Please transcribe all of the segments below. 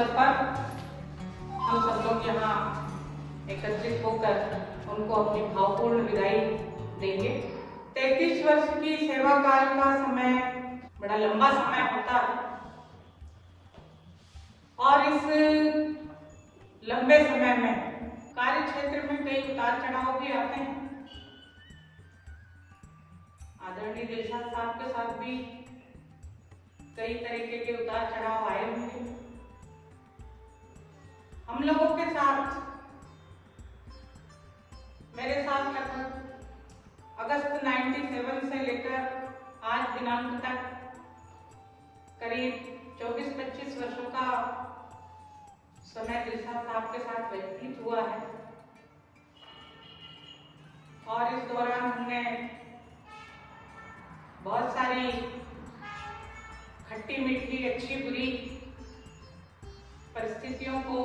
अवसर पर हम सब लोग यहाँ एकत्रित होकर उनको अपनी भावपूर्ण विदाई देंगे। 33 वर्ष की सेवा काल का समय बड़ा लंबा समय होता है और इस लंबे समय में कार्य क्षेत्र में कई उतार चढ़ाव भी आते हैं। आदरणीय दिलशाद साहब के साथ भी कई तरीके के उतार चढ़ाव आए होंगे। हम लोगों के साथ, मेरे साथ लगभग अगस्त 97 से लेकर आज दिनांक तक करीब 24-25 वर्षों का समय दिलशाद साहब के साथ व्यतीत हुआ है और इस दौरान हमने बहुत सारी खट्टी मीठी अच्छी बुरी परिस्थितियों को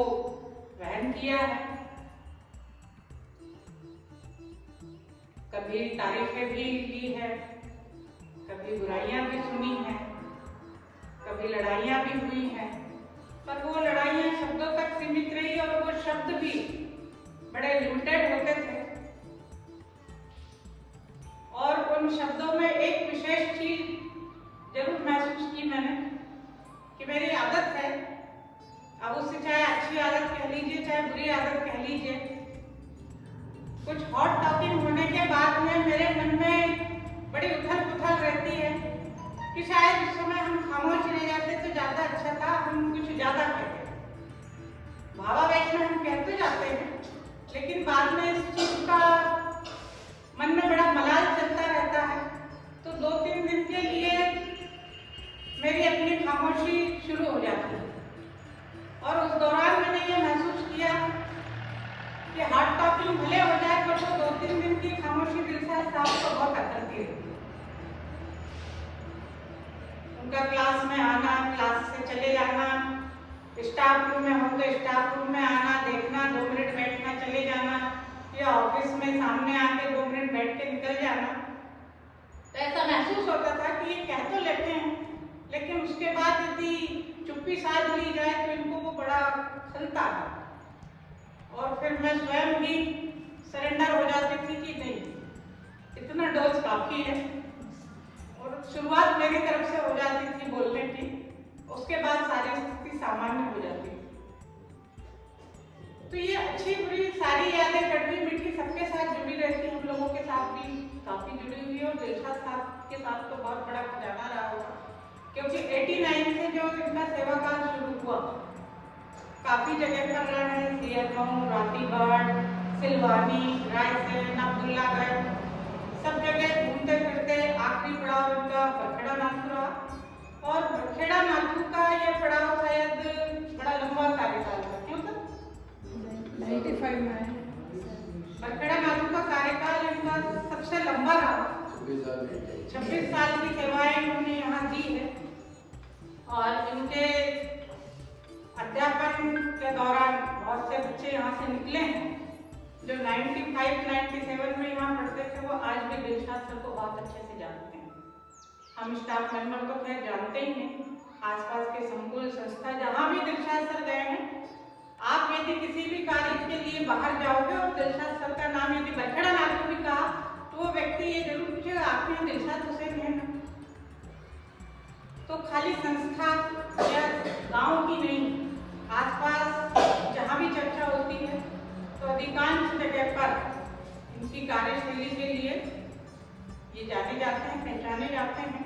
वहन किया है। कभी तारीफें भी की है, कभी बुराइयां भी सुनी हैं, कभी लड़ाइयां भी हुई हैं, पर वो लड़ाइयां शब्दों तक सीमित रही और वो शब्द भी बड़े लिमिटेड होते थे। और उन शब्दों में एक विशेष चीज जरूर महसूस की मैंने कि मेरी आदत है, अब उससे चाहे अच्छी आदत कह लीजिए चाहे बुरी आदत कह लीजिए, कुछ हॉट टॉकिंग होने के बाद में मेरे मन में बड़ी उथल पुथल रहती है कि शायद उस समय हम खामोश रह जाते तो ज्यादा अच्छा था, हम कुछ ज्यादा कहते। भावावेश में हम कह तो जाते हैं लेकिन बाद में इस चीज का मन में बड़ा मलाल चलता रहता है। तो 2-3 दिन के लिए मेरी अपनी खामोशी शुरू हो जाती है और उस दौरान मैंने ये महसूस किया कि हॉट टॉकिंग भले हो जाए पर वो 2-3 दिन की खामोशी दिलशाद साहब को बहुत करती है। उनका क्लास में आना, क्लास से चले जाना, स्टाफ रूम में हो तो स्टाफ रूम में आना, देखना, 2 मिनट बैठना, चले जाना, या ऑफिस में सामने आके 2 मिनट बैठ के निकल जाना। तो ऐसा महसूस होता था कि ये कह तो लेते हैं लेकिन उसके बाद यदि चुप्पी साध ली जाए तो इनको वो बड़ा खलता है और फिर मैं स्वयं ही सरेंडर हो जाती थी कि नहीं, इतना डोज काफी है। और शुरुआत मेरी तरफ से हो जाती थी बोलने की, उसके बाद सारी स्थिति सामान्य हो जाती थी। तो ये अच्छी बुरी सारी यादें कड़वी मीठी सबके साथ जुड़ी रहती, हम लोगों के साथ भी काफी जुड़ी हुई है और दिलशाद साहब के साथ तो बहुत बड़ा खजाना रहा होगा क्योंकि 89 से जो इनका सेवा काल शुरू हुआ काफी जगह पर रहे हैं, सियारगांव, रातीबाड़, सिलवानी, रायसेन, अब्दुल्लागढ़, सब जगह घूमते फिरते आखिरी पड़ाव इनका बरखेड़ा नाथू रहा और बरखेड़ा नाथू का ये पड़ाव शायद बड़ा लंबा कार्यकाल था। क्यों था? 95 में बरखेड़ा नाथू का कार्यकाल इनका सबसे लंबा रहा। 26 साल की सेवाएं इन्होंने यहाँ दी है और इनके अध्यापन के दौरान बहुत से बच्चे यहाँ से निकले हैं जो 95-97 में यहाँ पढ़ते थे, वो आज भी दिलशाद सर को बहुत अच्छे से जानते हैं। हम स्टाफ मेंबर तो खैर जानते ही हैं, आसपास के संकुल संस्था जहाँ भी दिलशाद सर गए हैं, आप यदि किसी भी कार्य के लिए बाहर जाओगे और दिलशाद सर का नाम यदि बरखेड़ा नाथू भी कहा तो वो व्यक्ति ये जरूर पूछेगा आपके यहाँ दिलशाद हुसैन है ना। तो खाली संस्था या गांव की नहीं, आसपास जहाँ भी चर्चा होती है तो अधिकांश जगह पर इनकी कार्यशैली के लिए ये जाने जाते हैं, पहचाने जाते हैं।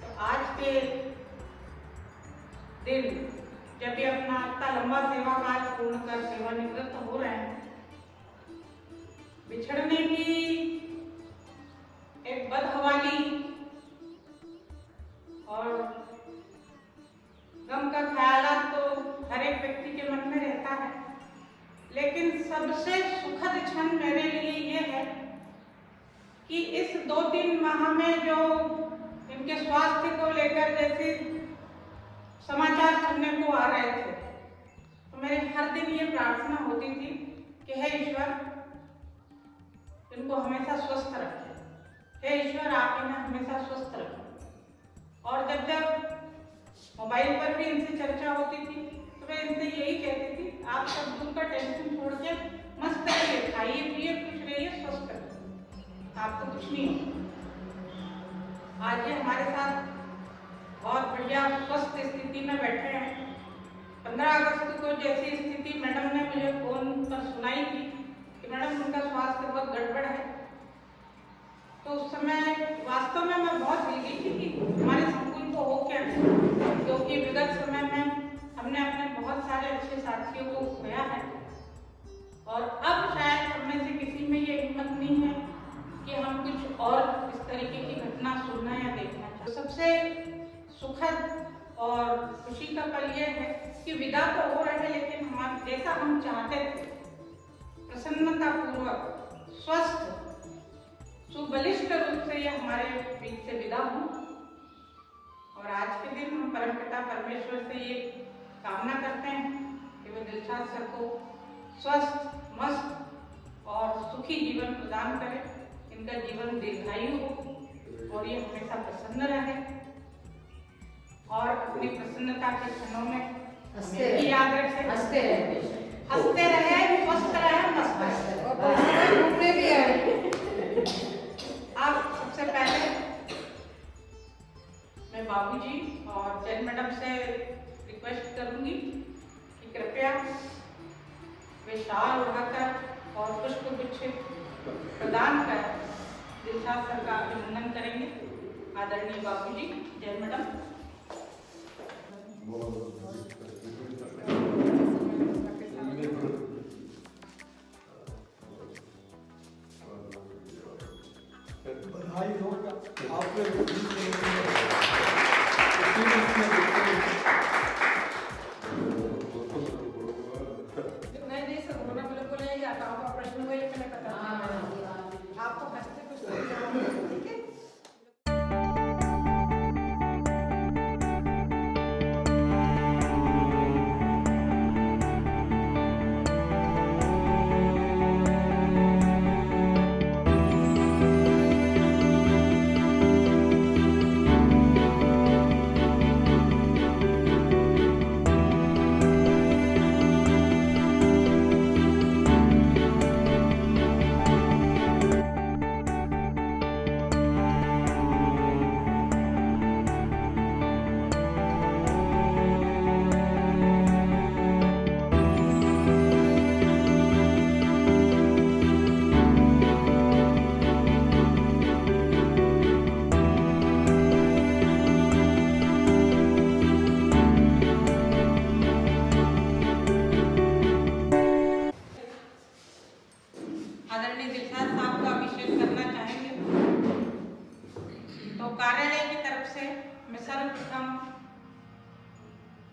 तो आज के दिन जब ये अपना इतना लंबा सेवा काल पूर्ण कर सेवानिवृत्त हो रहे हैं, बिछड़ने की एक बदहवाली और गम का ख्यालात तो हर एक व्यक्ति के मन में रहता है, लेकिन सबसे सुखद क्षण मेरे लिए ये है कि इस 2-3 माह में जो इनके स्वास्थ्य को लेकर जैसे समाचार सुनने को आ रहे थे तो मेरे हर दिन ये प्रार्थना होती थी कि हे ईश्वर इनको हमेशा स्वस्थ रखें, हे ईश्वर आप इन्हें हमेशा स्वस्थ रखें। और जब जब मोबाइल पर भी इनसे चर्चा होती थी तो मैं इनसे यही कहती थी, आप सब दूर का टेंशन छोड़ के मस्त रहिए, खाइए पिए, खुश रहिए, स्वस्थ रहिए, आपको कुछ नहीं होगा। आज ये हमारे साथ बहुत बढ़िया स्वस्थ स्थिति में बैठे हैं। 15 अगस्त को जैसी स्थिति मैडम ने मुझे फोन पर सुनाई थी कि मैडम उनका स्वास्थ्य बहुत गड़बड़ है, तो उस समय वास्तव में मैं बहुत हिल गई थी कि हमारे संकुल को हो क्या है, क्योंकि विगत समय में हमने अपने बहुत सारे अच्छे साथियों को खोया है और अब शायद हमें से किसी में ये हिम्मत नहीं है कि हम कुछ और इस तरीके की घटना सुनना या देखना चाहते। सबसे सुखद और खुशी का पल ये है कि विदा तो हो रहे हैं, लेकिन हम जैसा हम चाहते थे, प्रसन्नता पूर्वक स्वस्थ सुबलिष्ठ रूप से ये हमारे बीच से विदा हो। और आज के दिन हम परमपिता परमेश्वर से ये कामना करते हैं कि वे दिलशाद सर को स्वस्थ, मस्त और सुखी जीवन प्रदान करें, इनका जीवन दीर्घायु हो और ये हमेशा प्रसन्न रहे और अपनी प्रसन्नता के क्षणों में ये याद रखें, हंसते रहे, स्वस्थ रहे, मस्त रहे और घूमने भी आए। आप सबसे पहले मैं बाबूजी और जैन मैडम से रिक्वेस्ट करूंगी कि कृपया वे शाल उठाकर और पुष्प गुच्छ प्रदान कर दिलशाद सर का अभिनंदन करेंगे। आदरणीय बाबूजी, जैन मैडम। बधाई हो आपने नहीं सर, बोलना बिल्कुल नहीं आता, आपका प्रश्न वही मैंने पता आपको हंसते कुछ ठीक है। आदरणीय दिलशाद साहब को अभिषेक करना चाहेंगे, तो कार्यालय की तरफ से मैं सर्वप्रथम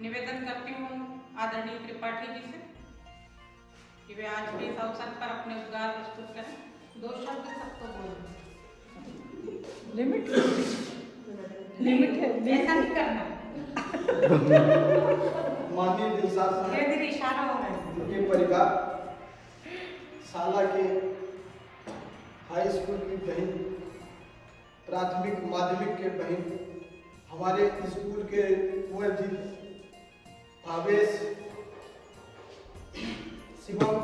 निवेदन करती हूँ आदरणीय त्रिपाठी जी से कि वे आज के इस अवसर पर अपने उद्गार प्रस्तुत करें। 2 शब्द सबको बोलें। लिमिट है, ऐसा नहीं करना। माननीय दिलशाद साहब, धीरे धीरे इशारा हो रहा है। उनके परिवार, साला के हाई स्कूल की बहन, प्राथमिक माध्यमिक के बहन, हमारे स्कूल के कुंवर जी भावेश, शिवम,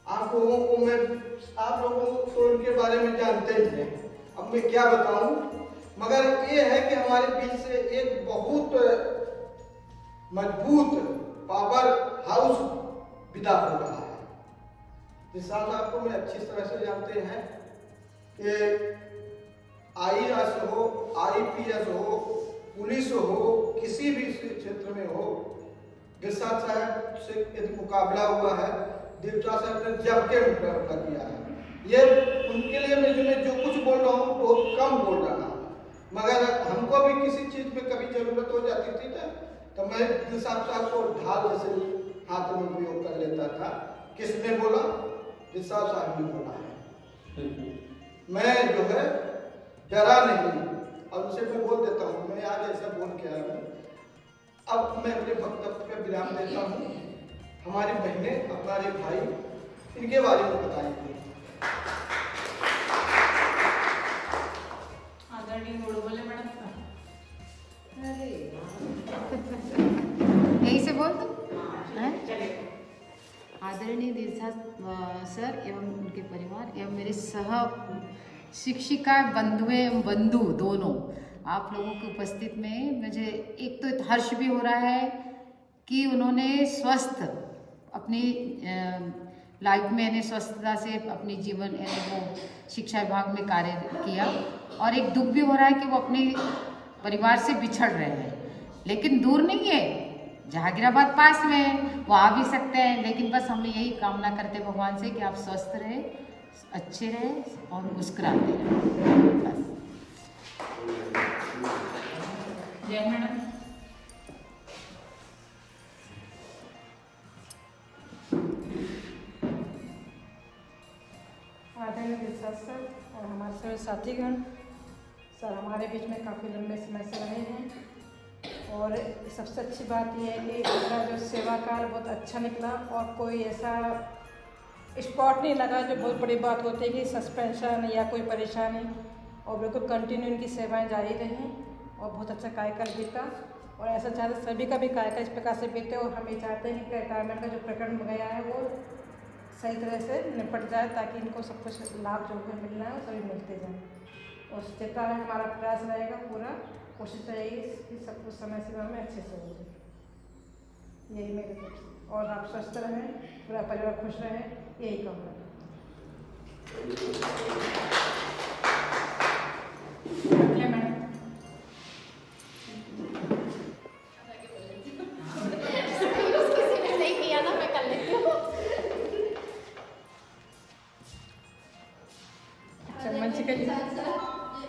आप लोगों को उनके बारे में जानते ही हैं, अब मैं क्या बताऊं, मगर ये है कि हमारे बीच से एक बहुत मजबूत पावर हाउस विदा हो रहा है। दिलशाद साहब को मैं अच्छी तरह से जानते हैं कि IAS हो, IPS हो, पुलिस हो, किसी भी क्षेत्र में हो, दिलशाद साहब से यदि मुकाबला हुआ है, दिलशाद साहब ने जम के मुकाबला किया है। ये उनके लिए मैं जो कुछ बोल रहा हूँ बहुत कम बोल रहा हूँ, मगर हमको भी किसी चीज में कभी जरूरत हो जाती थी तो मैं दिलशाद साहब को ढाल जैसे हाथ में उपयोग कर लेता था। किसने बोला? दिलशाद साहब ने बोला है। मैं जो है डरा नहीं, और उनसे मैं बोल देता हूँ, मैं आज ऐसा बोल के आया हूँ। अब मैं अपने वक्तव्य पे विराम देता हूँ। हमारी बहनें, हमारे भाई, इनके बारे में बताएंगे। आदरणीय बोले मैडम, यही से बोल। सर एवं उनके परिवार एवं मेरे सह शिक्षिका बंधु दोनों आप लोगों की उपस्थित में मुझे एक तो हर्ष भी हो रहा है कि उन्होंने स्वस्थ अपनी लाइफ में यानी स्वस्थता से अपनी जीवन यानी वो शिक्षा विभाग में कार्य किया, और एक दुख भी हो रहा है कि वो अपने परिवार से बिछड़ रहे हैं, लेकिन दूर नहीं है, जहांगीराबाद पास में है, वो आ भी सकते हैं, लेकिन बस हम यही कामना करते हैं भगवान से कि आप स्वस्थ रहे, अच्छे रहे और मुस्कुराते रहे बस। जय मैडम। आदरणीय विश्वास सर और हमारे सभी साथीगण, सर हमारे बीच में काफ़ी लंबे समय से रहे हैं और सबसे अच्छी बात यह है कि उनका जो सेवा काल बहुत अच्छा निकला और कोई ऐसा स्पॉट नहीं लगा जो बहुत बड़ी बात होती है कि सस्पेंशन या कोई परेशानी, और बिल्कुल कंटिन्यू इनकी सेवाएं जारी रहीं और बहुत अच्छा कार्यकाल बीता। और ऐसा चाहते सभी का भी कार्यकाल इस प्रकार से बीते और हम ये चाहते हैं कि रिटायरमेंट का जो प्रकरण गया है वो सही तरह से निपट जाए ताकि इनको सब कुछ लाभ जो भी मिलना है वो सभी मिलते जाए। और जितना है हमारा प्रयास रहेगा, पूरा कोशिश रहेगी कि सब कुछ समय सीमा में अच्छे से हो जाए, यही मेरी तरफ। और आप स्वस्थ रहें, पूरा परिवार खुश रहे, यही कामना।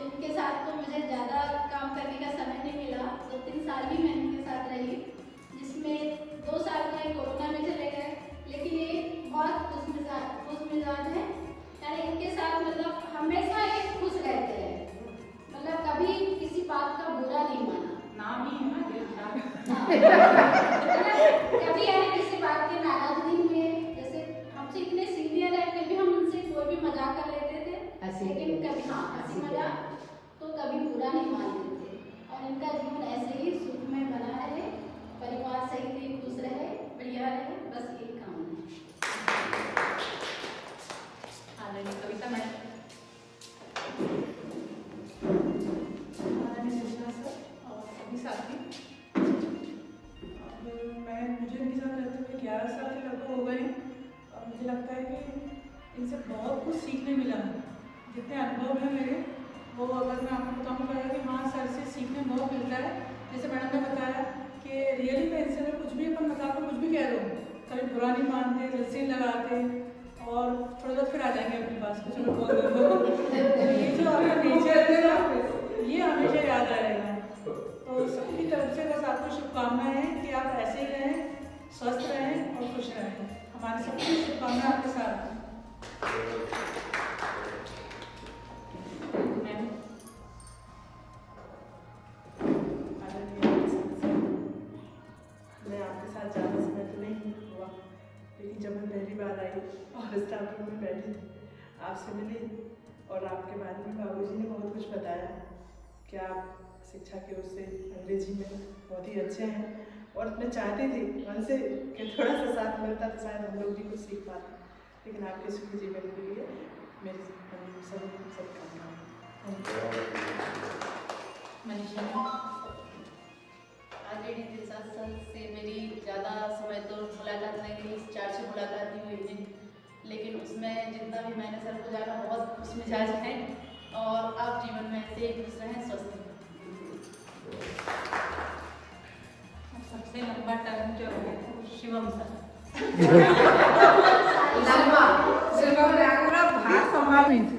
इनके साथ तो मुझे ज़्यादा काम करने का समय नहीं मिला, 2-3 साल ही मैं इनके साथ रही, जिसमें 2 साल में कोरोना में चले गए, लेकिन ये बहुत खुशमिजाज है, यानी इनके साथ मतलब हमेशा ये खुश रहते हैं, मतलब कभी किसी बात का बुरा नहीं माना, नाम ही है ना कभी यानी किसी बात की नाराजगी में, जैसे हमसे इतने सीनियर है फिर भी हम उनसे कोई भी मजाक कर लेते थे, लेकिन कभी हंसी मजाक तो कभी बुरा नहीं मानते थे। और इनका जीवन ऐसे ही सुखमय बना रहे, परिवार सही से खुश रहे, बढ़िया रहे, बस यही कामना है। कविता मैडम। सभी साथी, मुझे इनके साथ रहते हुए 11 साल के लगभग हो गए और मुझे लगता है कि इनसे बहुत कुछ सीखने मिला। जितने अनुभव हैं मेरे, वो अगर मैं आपको बताऊँगा कि हाँ सर से सीखने बहुत मिलता है। जैसे मैडम ने बताया कि रियली में इनसे कुछ भी अपन मजाक में कुछ भी कह रहे हो, कभी बुरा नहीं मानते, रस्सी लगाते और थोड़ा बहुत फिर आ जाएंगे अपने पास को, चलो बोल दो। ये जो आपका नेचर है ना, ये हमेशा याद रहेगा। तो सबकी तरफ से बस आपको शुभकामनाएं हैं कि आप ऐसे ही रहें, स्वस्थ रहें और खुश रहें। हमारी सबकी शुभकामनाएं आपके साथ हैं। मैं आपके साथ ज़्यादा समय तो नहीं हुआ, लेकिन जब मैं पहली बार आई और स्टाफ रूम में बैठी थी, आपसे मिली और आपके बारे में बाबूजी ने बहुत कुछ बताया कि आप शिक्षा की ओर से अंग्रेजी में बहुत ही अच्छे हैं, और मैं चाहती थी मन से कि थोड़ा सा साथ मिलता तो शायद हम लोग भी कुछ सीख पाते, लेकिन आपके सुखी जीवन के लिए मेरी सब कामनाएं। आदरणीय दिलशाद सर से मेरी ज़्यादा समय तो मुलाकात नहीं हुई, 4 से मुलाकात ही हुई थी, लेकिन उसमें जितना भी मैंने सर को जाना बहुत खुश मिजाज है, और आप जीवन में ऐसे ही खुश रहें, स्वस्थ रहें। सबसे लंबा टर्म जो है शिवम सर। शिवम ने पूरा भार संभाल नहीं थी।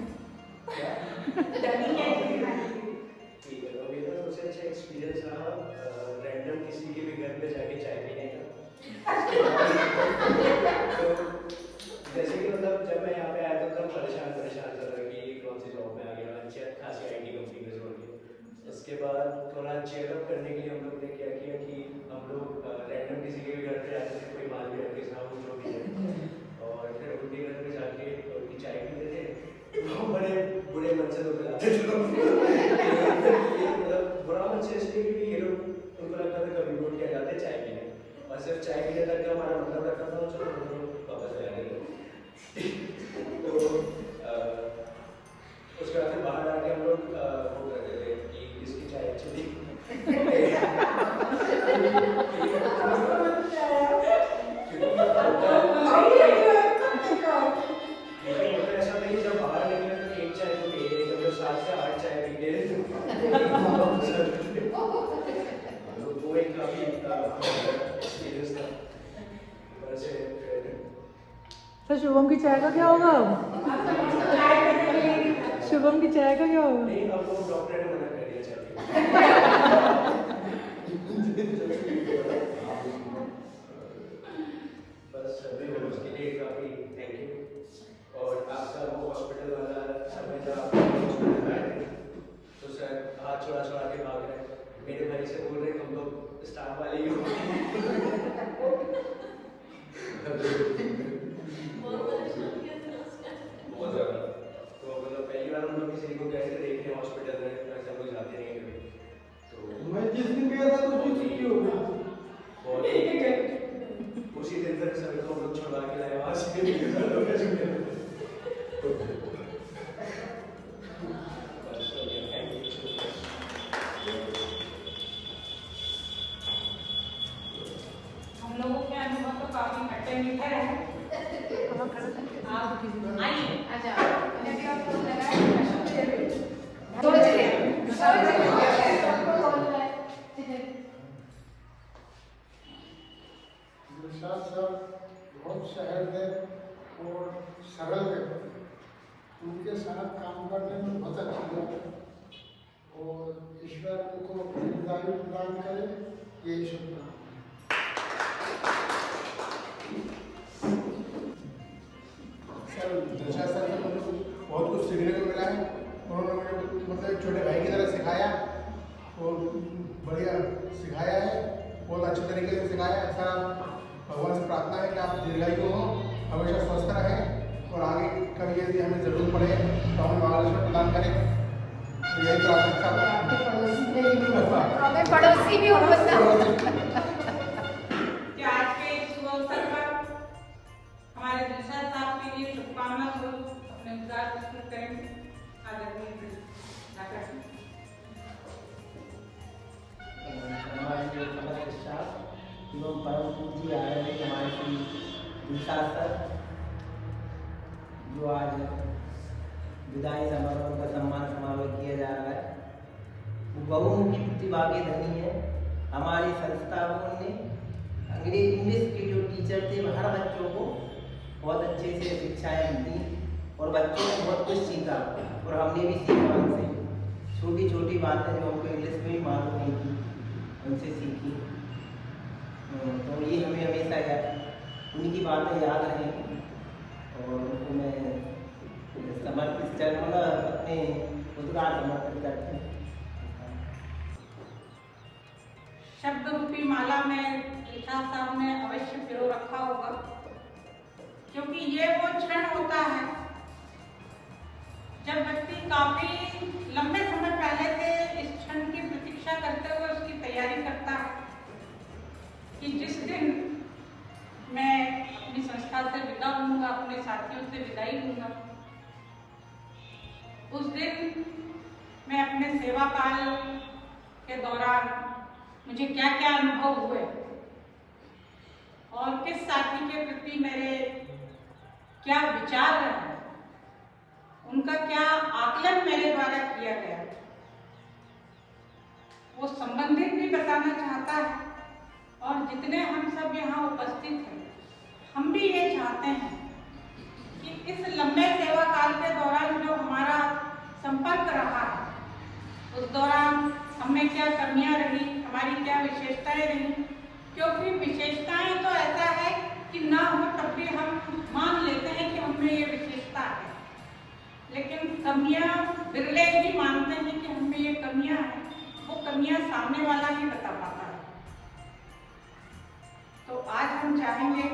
ठीक है, तो मेरा सबसे अच्छा एक्सपीरियंस रहा रैंडम किसी के भी घर पे जाके चाय पीने का। तो जैसे कि मतलब जब मैं यहाँ पे आया था तब परेशान कर रहा कि कौन सी जॉब में आ गया, अच्छी खासी IT कंपनी में जोड़ के। उसके बाद थोड़ा चेयरअप करने के लिए हम लोग ने क्या किया कि हम लोग रैंडम किसी के भी घर पे जाते थे, कोई माल भी रखे साहब जो भी है, और फिर उनके घर पे जाके उनकी चाय पीते थे। वो बड़े बुरे मन से लोग पिलाते थे, मतलब बुरा मन से इसलिए क्योंकि ये लोग उनको लगता था कभी वोट किया जाते चाय पीने, और सिर्फ चाय पीने तक का हमारा मतलब रखा था, चलो वापस आ जाएंगे। उसके बाद फिर बाहर आके हम लोग वो करते थे कि किसकी चाय अच्छी थी। लेकिन तो ऐसा नहीं, जब बाहर निकले तो एक चाय तो पी गए, जब 7 से 8 चाय पी गए वो एक काफी एक्सपीरियंस था। वैसे तो शुभम की चाय का क्या होगा अब? शुभम की चाय का क्या होगा? नहीं, अब वो डॉक्टर ने मना कर दिया चाय। बस अभी उसके लिए काफी थैंक यू। और आपका वो हॉस्पिटल वाला समय जब आप हॉस्पिटल में आए थे तो सर हाथ छोड़ा छोड़ा के भाग रहे, मेरे भाई से बोल रहे तुम लोग स्टाफ वाले ही हो। बहुत ज़्यादा। तो मतलब पहली बार हम लोग किसी को गए थे देखने हॉस्पिटल में, ऐसे हम लोग जाते नहीं कभी। तो मैं जिस दिन गया था तो उसकी छुट्टी हो गई। उसी दिन तक सर को हम लोग छुड़वा के लाए वहाँ से। हम लोगों के अनुभव तो काफी खट्टे मीठे रहे। आप आइए। निशाद सर बहुत सहज है और सरल व्यक्ति, उनके साथ काम करने में बहुत अच्छा लगा और ईश्वर उनको दीर्घायु प्रदान करे, यही शुभकामना। सर निशाद सर से मुझे बहुत कुछ सीखने को मिला है। उन्होंने मुझे मतलब एक छोटे भाई की तरह सिखाया और बढ़िया सिखाया है, बहुत अच्छे तरीके से सिखाया। ऐसा भगवान से प्रार्थना है कि आप दीर्घायु हो, हमेशा स्वस्थ रहें और आगे कभी यदि हमें जरूरत पड़े तो हमें मार्गदर्शन प्रदान करें। तो यही प्रार्थना पड़ोसी भी हो कि आज के इस शुभ अवसर पर हमारे दिलशाद साहब के लिए शुभकामना स्वरूप अपने विचार प्रस्तुत करेंगे। आदरणीय डॉक्टर एवं परम पूज्य आदरणीय हमारे श्री निशाद सर, जो आज विदाई समारोह का सम्मान समारोह किया जा रहा है, वो बहुमुखी प्रतिभा के धनी है। हमारी संस्थाओं ने इंग्लिश के जो टीचर थे हर बच्चों को बहुत अच्छे से शिक्षाएं दी और बच्चों ने बहुत कुछ सीखा और हमने भी सीखा उनसे। छोटी छोटी बातें जो हमको इंग्लिश में भी मालूम नहीं थी उनसे सीखी। तो ये हमें हमेशा उनकी बातें याद रहेंगी और उनको मैं समर्पित करना अपने उद्गार समर्पित करते हैं। शब्द रूपी माला में निशाद साहब ने अवश्य पिरो रखा होगा, क्योंकि ये वो क्षण होता है जब व्यक्ति काफी लंबे समय पहले से इस क्षण की प्रतीक्षा करते हुए उसकी तैयारी करता है कि जिस दिन मैं अपनी संस्था से विदा लूंगा, अपने साथियों से विदाई लूंगा, उस दिन मैं अपने सेवा काल के दौरान मुझे क्या क्या अनुभव हुए और किस साथी के प्रति मेरे क्या विचार रहे, उनका क्या आकलन मेरे द्वारा किया गया, वो संबंधित भी बताना चाहता है। और जितने हम सब यहाँ उपस्थित हैं, हम भी ये चाहते हैं कि इस लंबे सेवा काल के दौरान जो हमारा संपर्क रहा है, उस दौरान हमें क्या कमियां रही, हमारी क्या विशेषताएं रही, क्योंकि विशेषताएं तो ऐसा है कि ना हो तब भी हम मान लेते हैं कि हमें ये विशेषता है, लेकिन कमियां बिरले ही मानते हैं कि हमें ये कमियां हैं। वो कमियां सामने वाला ही बता पाता है। तो आज हम चाहेंगे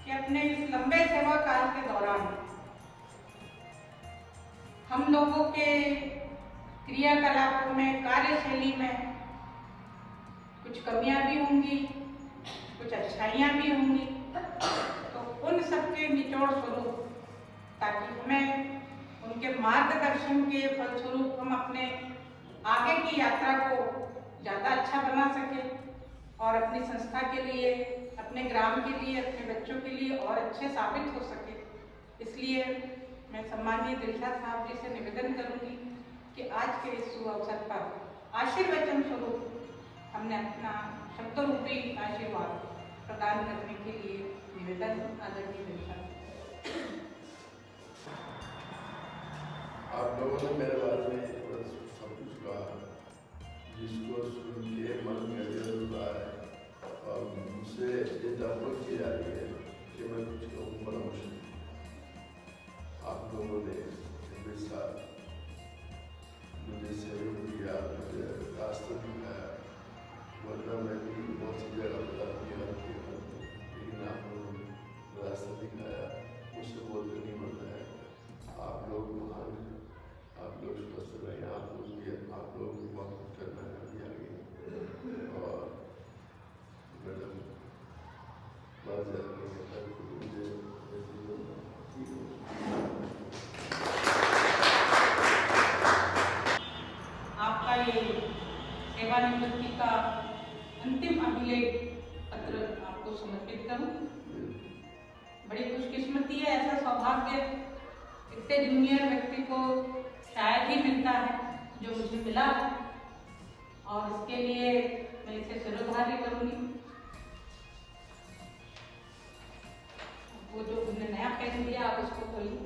कि अपने इस लंबे सेवा काल के दौरान हम लोगों के क्रियाकलापों में, कार्यशैली में कुछ कमियां भी होंगी, कुछ अच्छाइयां भी होंगी, तो उन सबके निचोड़ स्वरूप, ताकि हमें उनके मार्गदर्शन के फलस्वरूप हम अपने आगे की यात्रा को ज़्यादा अच्छा बना सके और अपनी संस्था के लिए, अपने ग्राम के लिए, अपने बच्चों के लिए और अच्छे साबित हो सके। इसलिए मैं सम्मानीय दिलशाद साहब जी से निवेदन करूंगी कि आज के इस शुभ अवसर पर आशीर्वचन स्वरूप हमने अपना शब्द रूपी आशीर्वाद प्रदान करने के लिए निवेदन आदरणीय दिलशाद। आप लोगों ने मेरे बारे में सब कुछ कहा, जिसको सुन के मन गदगद हुआ है और मुझसे ये दरख्वास्त की जा रही है कि मैं कुछ कहूँ बड़ा मुश्किल। आप लोगों ने मेरे साथ मुझे सहयोग किया, मुझे रास्ता दिखाया, वरना मैं भी बहुत सी जगह बता दिया, लेकिन आप लोगों ने रास्ता दिखाया, मुझसे बोलते नहीं बनता है। आप लोग महान, आप लोग स्वस्थ रहें, आप लोग वक्त करना है अभी आगे। और मैडम बात ज़्यादा नहीं करता, मुझे आपका ये सेवानिवृत्ति का अंतिम अभिलेख पत्र आपको समर्पित करूं। बड़ी खुशकिस्मती है, ऐसा सौभाग्य इतने जूनियर व्यक्ति को शायद ही मिलता है जो मुझे मिला है, और इसके लिए मैं इसे सिरोधार्य करूंगी। वो जो हमने नया पेन दिया आप उसको खोलिए।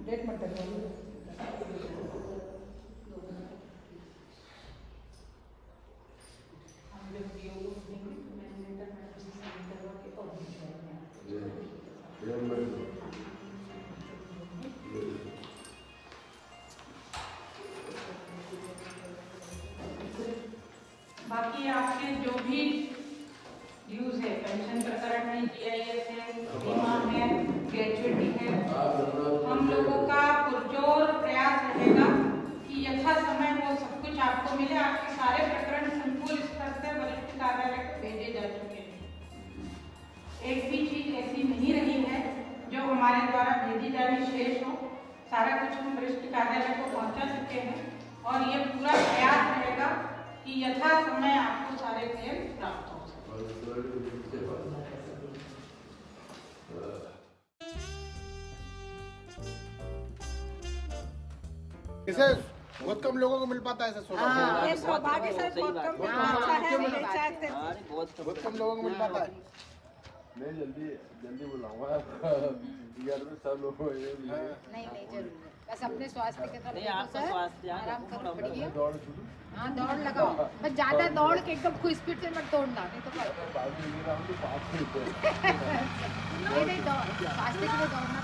डेट मत डलवाइए। बाकी आपके जो भी ड्यूज है, पेंशन प्रकरण है, GIS है, बीमा है, ग्रेजुएटी है, हम लोगों का पुरजोर प्रयास रहेगा कि यथा समय वो सब कुछ आपको मिले। आपके सारे प्रकरण संकुल स्तर से वरिष्ठ कार्यालय को भेजे जा चुके हैं। एक भी चीज ऐसी नहीं रही है जो हमारे द्वारा भेजी जानी शेष हो। सारा कुछ हम वरिष्ठ कार्यालय को पहुंचा चुके हैं और ये पूरा प्रयास रहेगा कि यथा समय आपको सारे क्लेम प्राप्त हो सके। इसे बहुत कम लोगों को मिल पाता है ऐसा सौभाग्य। ये सौभाग्य सर बहुत कम अच्छा है, बहुत कम लोगों को मिल पाता है। मैं जल्दी बुलाऊंगा सब लोग नहीं जरूर, बस अपने स्वास्थ्य के तरफ आराम करो, बढ़िए। हाँ दौड़ लगाओ, बस ज्यादा दौड़ के एकदम फुल स्पीड से मत तोड़ना, नहीं तो नहीं दौड़ स्वास्थ्य के लिए दौड़ना